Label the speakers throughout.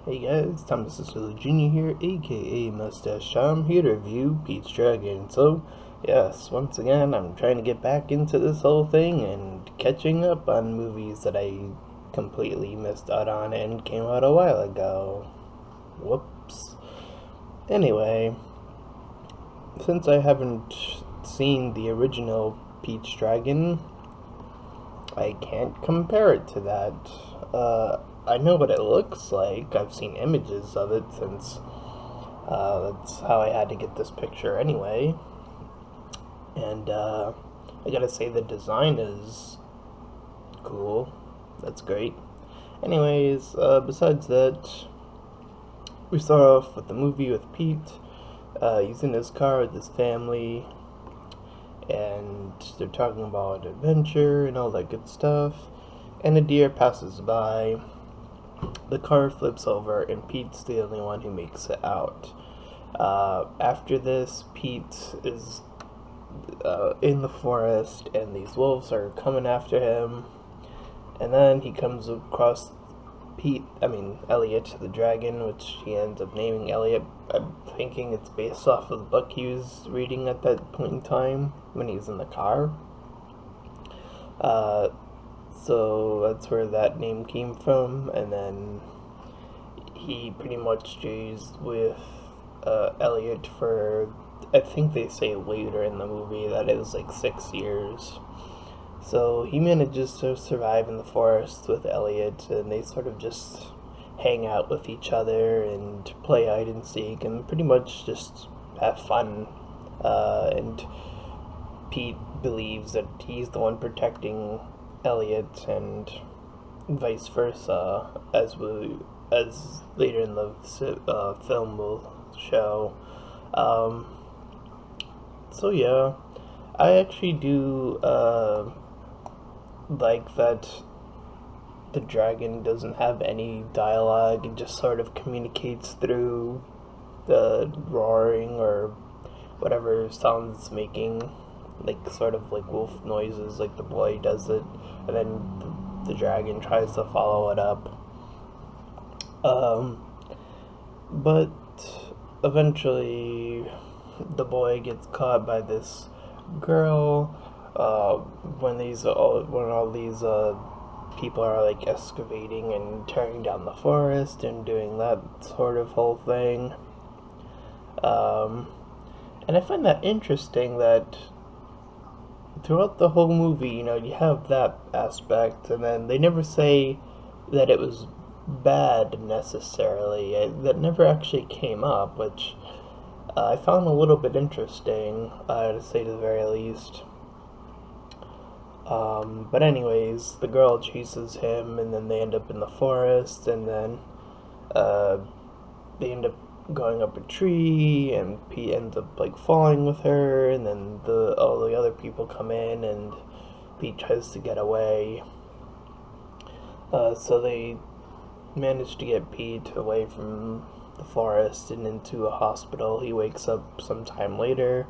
Speaker 1: Hey guys, Thomas Jr. here, aka Mustached Tom, here to review Pete's Dragon. So, yes, once again, I'm trying to get back into this whole thing and catching up on movies that I completely missed out on and came out a while ago. Whoops. Anyway, since I haven't seen the original Pete's Dragon, I can't compare it to that. I know what it looks like. I've seen images of it since that's how I had to get this picture anyway. And I gotta say, the design is cool. That's great. Anyways, besides that, we start off with the movie with Pete. He's in his car with his family, and they're talking about adventure and all that good stuff. And a deer passes by. The car flips over, and Pete's the only one who makes it out. After this, Pete is in the forest, and these wolves are coming after him. And then he comes across Elliot the dragon, which he ends up naming Elliot. I'm thinking it's based off of the book he was reading at that point in time when he was in the car. So that's where that name came from, and then he pretty much stays with Elliot for, I think they say later in the movie that it was like 6 years. So he manages to survive in the forest with Elliot, and they sort of just hang out with each other and play hide and seek and pretty much just have fun. And Pete believes that he's the one protecting Elliot, and vice versa, as later in the film will show. So yeah, I actually do like that the dragon doesn't have any dialogue. It just sort of communicates through the roaring or whatever sounds it's making, like sort of like wolf noises, like the boy does it, and then the dragon tries to follow it up. But eventually, the boy gets caught by this girl. When all these people are like excavating and tearing down the forest and doing that sort of whole thing. And I find that interesting that throughout the whole movie, you have that aspect, and then they never say that it was bad necessarily. That never actually came up, which I found a little bit interesting, to say the very least. But anyways, the girl chases him, and then they end up in the forest, and then they end up going up a tree, and Pete ends up like falling with her, and then all the other people come in, and Pete tries to get away. So they manage to get Pete away from the forest and into a hospital. He wakes up sometime later.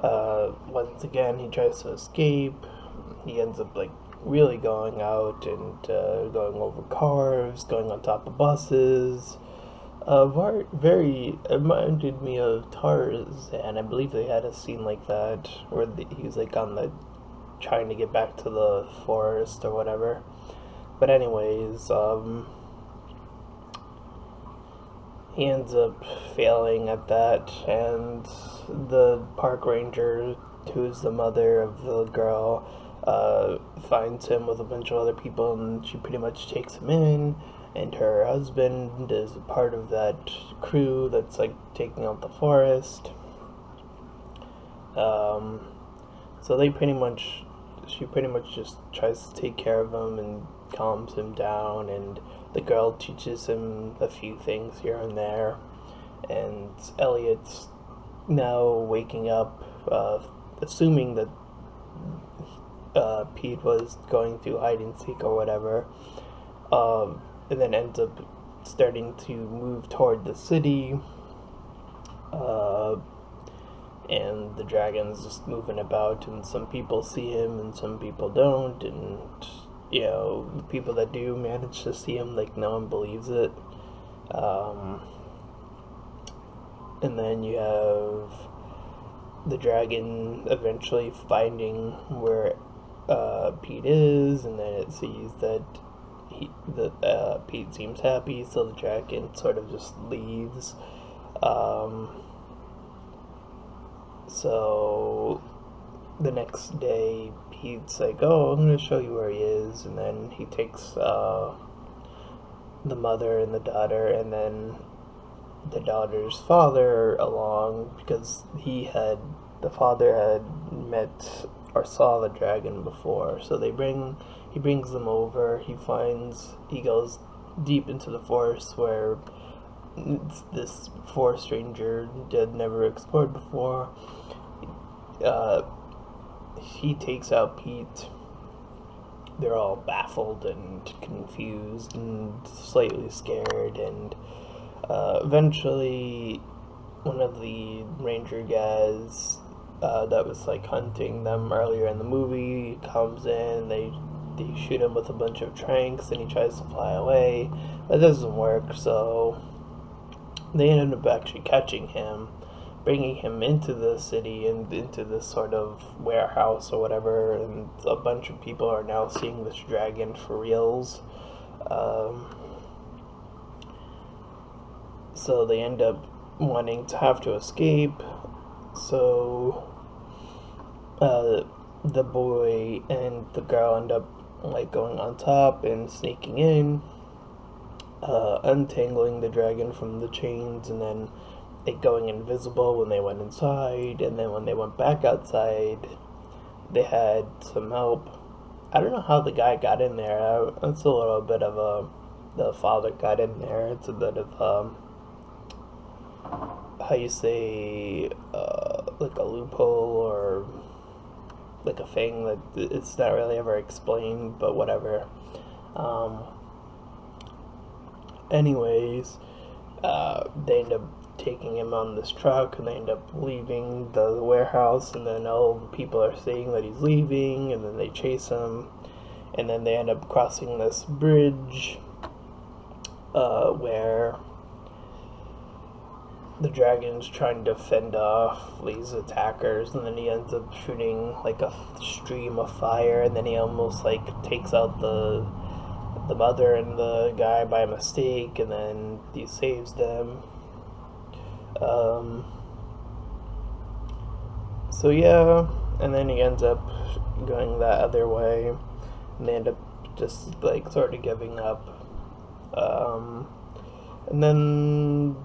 Speaker 1: Once again, he tries to escape. He ends up like really going out and going over cars, going on top of buses. Very it reminded me of Tarzan. I believe they had a scene like that where he's like on the trying to get back to the forest or whatever. But anyways, he ends up failing at that, and the park ranger, who's the mother of the girl, finds him with a bunch of other people, and she pretty much takes him in, and her husband is a part of that crew that's like taking out the forest. So she pretty much just tries to take care of him and calms him down, and the girl teaches him a few things here and there. And Elliot's now waking up, assuming that Pete was going to hide and seek or whatever, and then ends up starting to move toward the city. And the dragon's just moving about, and some people see him and some people don't, and the people that do manage to see him, like, no one believes it. Um, and then you have the dragon eventually finding where Pete is, and then it sees that Pete seems happy, so the dragon sort of just leaves. So the next day, Pete's like, "Oh, I'm gonna show you where he is," and then he takes the mother and the daughter, and then the daughter's father along because the father had met or saw the dragon before. So he brings them over. He goes deep into the forest where this forest ranger had never explored before. Uh, he takes out Pete. They're all baffled and confused and slightly scared, and eventually one of the ranger guys that was like hunting them earlier in the movie comes in. They shoot him with a bunch of tranks, and he tries to fly away. That doesn't work, so they ended up actually catching him, bringing him into the city and into this sort of warehouse or whatever, and a bunch of people are now seeing this dragon for reals. So they end up wanting to have to escape. So the boy and the girl end up like going on top and sneaking in, untangling the dragon from the chains, and then it going invisible when they went inside. And then when they went back outside, they had some help. I don't know how the guy got in there. It's a little bit of the father got in there. It's a bit of how you say, like a loophole or like a thing that it's not really ever explained, but whatever. Anyways, they end up taking him on this truck, and they end up leaving the warehouse, and then all the people are seeing that he's leaving, and then they chase him, and then they end up crossing this bridge where the dragon's trying to fend off these attackers, and then he ends up shooting like a stream of fire, and then he almost like takes out the mother and the guy by mistake, and then he saves them. So yeah, and then he ends up going that other way, and they end up just like sort of giving up. And then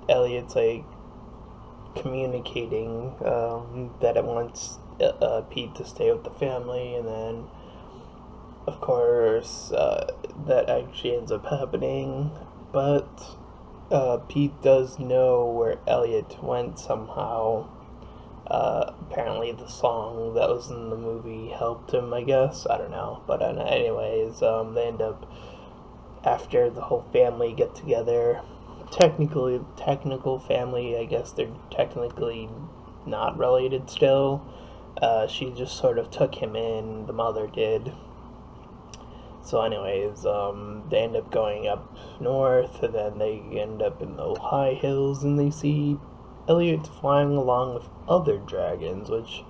Speaker 1: Elliot's like communicating that it wants Pete to stay with the family, and then of course that actually ends up happening, but Pete does know where Elliot went somehow. Apparently the song that was in the movie helped him, I guess. I don't know. But anyways, they end up, after the whole family get together, technical family, I guess they're technically not related still. She just sort of took him in, the mother did. So anyways, they end up going up north, and then they end up in the high hills, and they see Elliot flying along with other dragons, which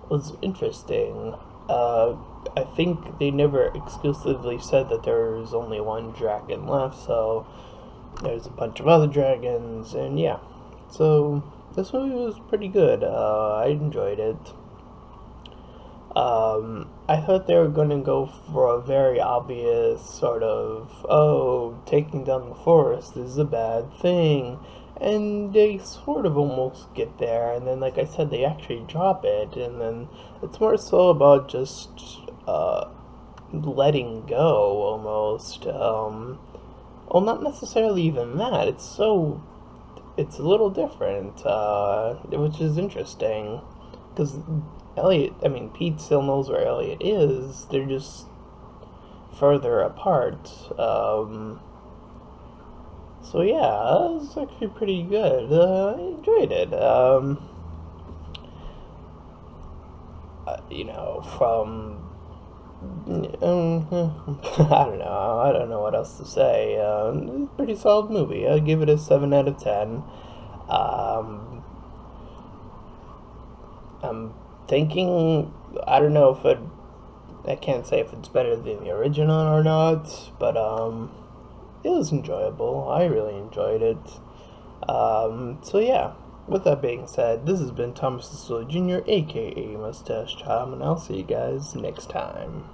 Speaker 1: was interesting. I think they never exclusively said that there was only one dragon left, so there's a bunch of other dragons, and yeah. So this movie was pretty good. I enjoyed it. I thought they were going to go for a very obvious sort of, oh, taking down the forest is a bad thing. And they sort of almost get there, and then, like I said, they actually drop it, and then it's more so about just letting go, almost. Well, not necessarily even that. It's a little different, which is interesting, because Pete still knows where Elliot is. They're just further apart. So yeah, it was actually pretty good. I enjoyed it. From I don't know. I don't know what else to say. Pretty solid movie. I'd give it a 7 out of 10. Um, I'm thinking, I don't know if I can't say if it's better than the original or not, but it was enjoyable. I really enjoyed it. So yeah, with that being said, this has been Thomas Jr., aka Mustached Tom, and I'll see you guys next time.